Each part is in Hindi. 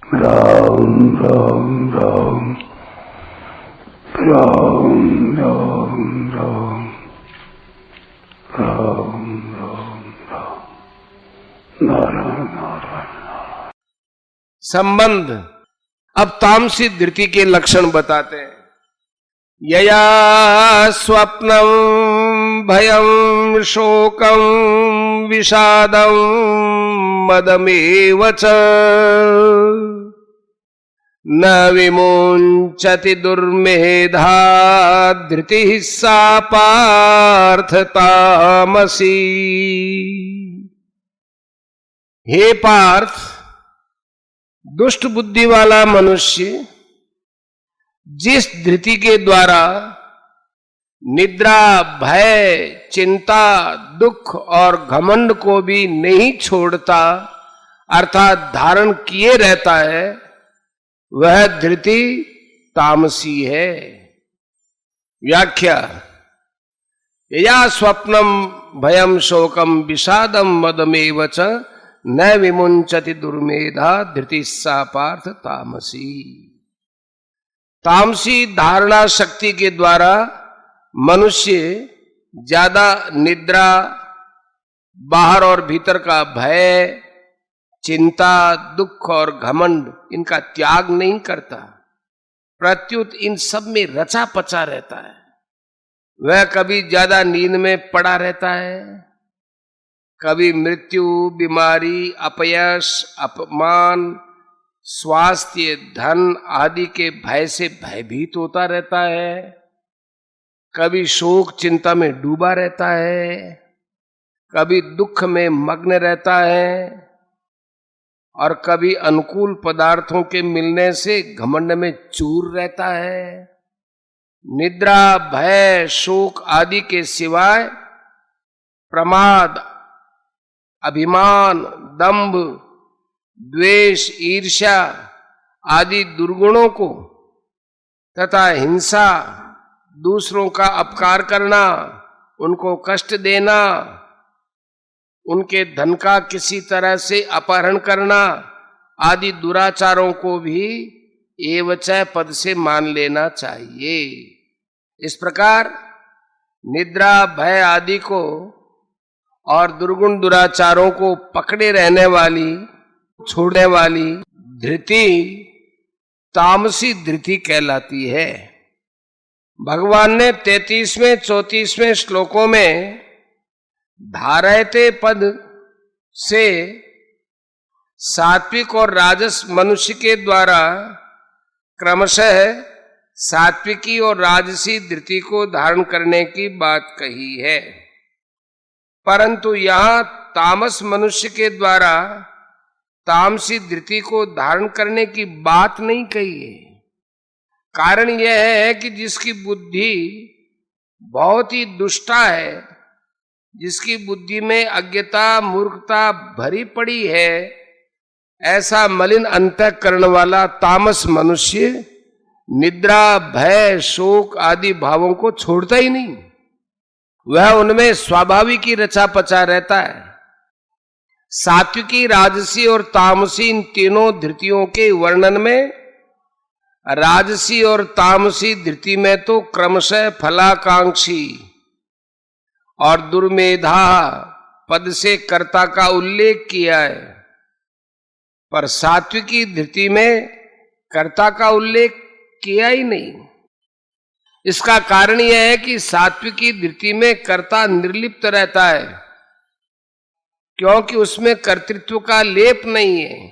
राम राम राम राम राम राम राम राम राम नारायण नारायण। संबंध। अब तामसी धृति के लक्षण बताते हैं। यया स्वप्नम भयं शोकं विषादं मदमेव च न विमुञ्चति दुर्मेधा धृतिः सा पार्थ तामसी। हे पार्थ, दुष्ट बुद्धि वाला मनुष्य जिस धृति के द्वारा निद्रा, भय, चिंता, दुख और घमंड को भी नहीं छोड़ता अर्थात धारण किए रहता है, वह धृति तामसी है। व्याख्या। यया स्वप्नम भयम शोकम विषादम मदमेव च न विमुंचति दुर्मेधा धृति सा पार्थ तामसी। तामसी धारणा शक्ति के द्वारा मनुष्य ज्यादा निद्रा, बाहर और भीतर का भय, चिंता, दुख और घमंड इनका त्याग नहीं करता, प्रत्युत इन सब में रचा पचा रहता है। वह कभी ज्यादा नींद में पड़ा रहता है, कभी मृत्यु, बीमारी, अपयश, अपमान, स्वास्थ्य, धन आदि के भय से भयभीत होता रहता है, कभी शोक चिंता में डूबा रहता है, कभी दुख में मग्न रहता है और कभी अनुकूल पदार्थों के मिलने से घमंड में चूर रहता है। निद्रा, भय, शोक आदि के सिवाय प्रमाद, अभिमान, दंभ, द्वेष, ईर्ष्या आदि दुर्गुणों को तथा हिंसा, दूसरों का अपकार करना, उनको कष्ट देना, उनके धन का किसी तरह से अपहरण करना आदि दुराचारों को भी एवचय पद से मान लेना चाहिए। इस प्रकार निद्रा, भय आदि को और दुर्गुण दुराचारों को पकड़े रहने वाली, छोड़ने वाली धृति तामसी धृति कहलाती है। भगवान ने 33वें 34वें श्लोकों में धारयते पद से सात्विक और राजस मनुष्य के द्वारा क्रमशः सात्विकी और राजसी धृति को धारण करने की बात कही है, परंतु यहां तामस मनुष्य के द्वारा तामसी धृति को धारण करने की बात नहीं कही है। कारण यह है कि जिसकी बुद्धि बहुत ही दुष्टा है, जिसकी बुद्धि में अज्ञता, मूर्खता भरी पड़ी है, ऐसा मलिन अंतःकरण वाला तामस मनुष्य निद्रा, भय, शोक आदि भावों को छोड़ता ही नहीं। वह उनमें स्वाभाविक ही रचा पचा रहता है। सात्विकी, राजसी और तामसी इन तीनों धृतियों के वर्णन में राजसी और तामसी धृति में तो क्रमशः फलाकांक्षी और दुर्मेधा पद से कर्ता का उल्लेख किया है, पर सात्विकी धृति में कर्ता का उल्लेख किया ही नहीं। इसका कारण यह है कि सात्विकी धृति में कर्ता निर्लिप्त रहता है, क्योंकि उसमें कर्तृत्व का लेप नहीं है,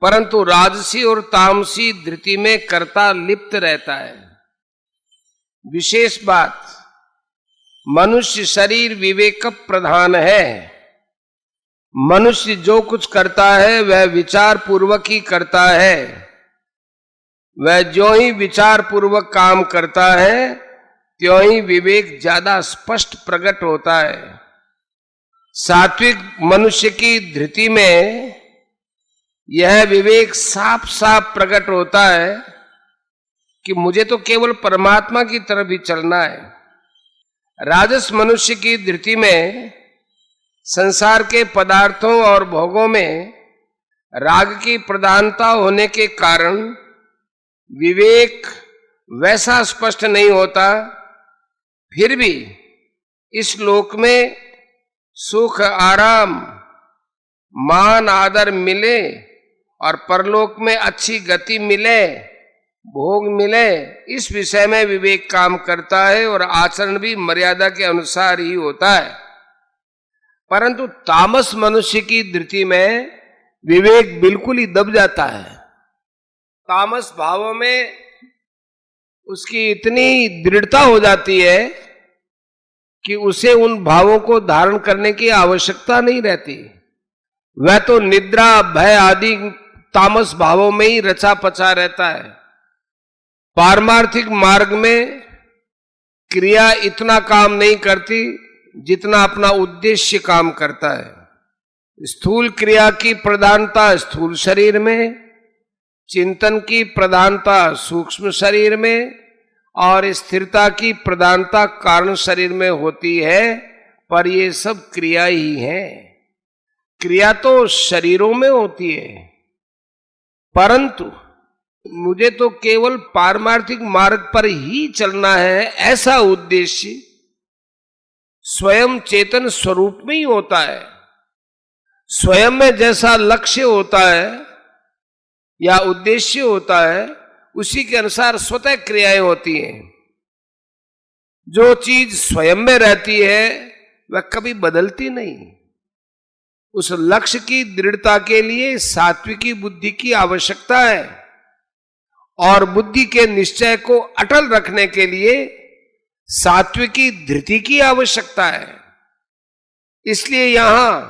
परंतु राजसी और तामसी धृति में कर्ता लिप्त रहता है। विशेष बात, मनुष्य शरीर विवेक प्रधान है। मनुष्य जो कुछ करता है वह विचार पूर्वक ही करता है। वह जो ही विचार पूर्वक काम करता है त्यों ही विवेक ज्यादा स्पष्ट प्रकट होता है। सात्विक मनुष्य की धृति में यह विवेक साफ साफ प्रकट होता है कि मुझे तो केवल परमात्मा की तरफ ही चलना है। राजस मनुष्य की धृति में संसार के पदार्थों और भोगों में राग की प्रधानता होने के कारण विवेक वैसा स्पष्ट नहीं होता। फिर भी इस लोक में सुख आराम मान आदर मिले और परलोक में अच्छी गति मिले, भोग मिले, इस विषय में विवेक काम करता है और आचरण भी मर्यादा के अनुसार ही होता है। परंतु तामस मनुष्य की धृति में विवेक बिल्कुल ही दब जाता है। तामस भावों में उसकी इतनी दृढ़ता हो जाती है कि उसे उन भावों को धारण करने की आवश्यकता नहीं रहती। वह तो निद्रा भय आदि तामस भावों में ही रचा पचा रहता है। पारमार्थिक मार्ग में क्रिया इतना काम नहीं करती जितना अपना उद्देश्य काम करता है। स्थूल क्रिया की प्रधानता स्थूल शरीर में, चिंतन की प्रधानता सूक्ष्म शरीर में और स्थिरता की प्रधानता कारण शरीर में होती है। पर ये सब क्रिया ही है। क्रिया तो शरीरों में होती है, परंतु मुझे तो केवल पारमार्थिक मार्ग पर ही चलना है, ऐसा उद्देश्य स्वयं चेतन स्वरूप में ही होता है। स्वयं में जैसा लक्ष्य होता है या उद्देश्य होता है, उसी के अनुसार स्वतः क्रियाएं होती हैं। जो चीज स्वयं में रहती है वह कभी बदलती नहीं। उस लक्ष्य की दृढ़ता के लिए सात्विकी बुद्धि की आवश्यकता है और बुद्धि के निश्चय को अटल रखने के लिए सात्विकी धृति की आवश्यकता है। इसलिए यहां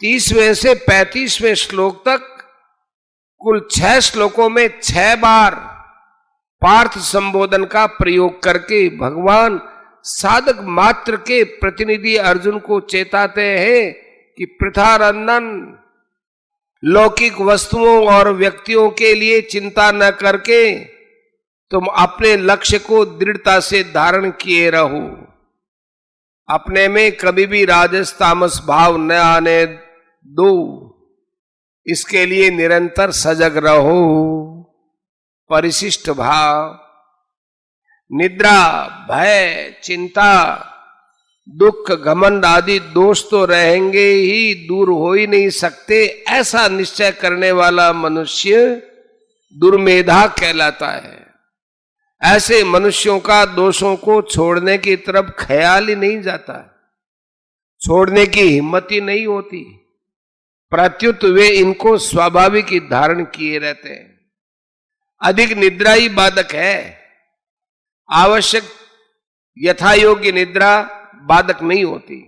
30वें से 35वें श्लोक तक कुल 6 श्लोकों में 6 बार पार्थ संबोधन का प्रयोग करके भगवान साधक मात्र के प्रतिनिधि अर्जुन को चेताते हैं कि पृथारंदन, लौकिक वस्तुओं और व्यक्तियों के लिए चिंता न करके तुम अपने लक्ष्य को दृढ़ता से धारण किए रहो। अपने में कभी भी राजस तामस भाव न आने दो, इसके लिए निरंतर सजग रहो। परिशिष्ट भाव, निद्रा, भय, चिंता, दुख, घमंड आदि दोष तो रहेंगे ही, दूर हो ही नहीं सकते, ऐसा निश्चय करने वाला मनुष्य दुर्मेधा कहलाता है। ऐसे मनुष्यों का दोषों को छोड़ने की तरफ ख्याल ही नहीं जाता, छोड़ने की हिम्मत ही नहीं होती। प्रत्युत वे इनको स्वाभाविक ही धारण किए रहते हैं। अधिक निद्रा ही बाधक है। आवश्यक यथा योग्य निद्रा बाधक नहीं होती।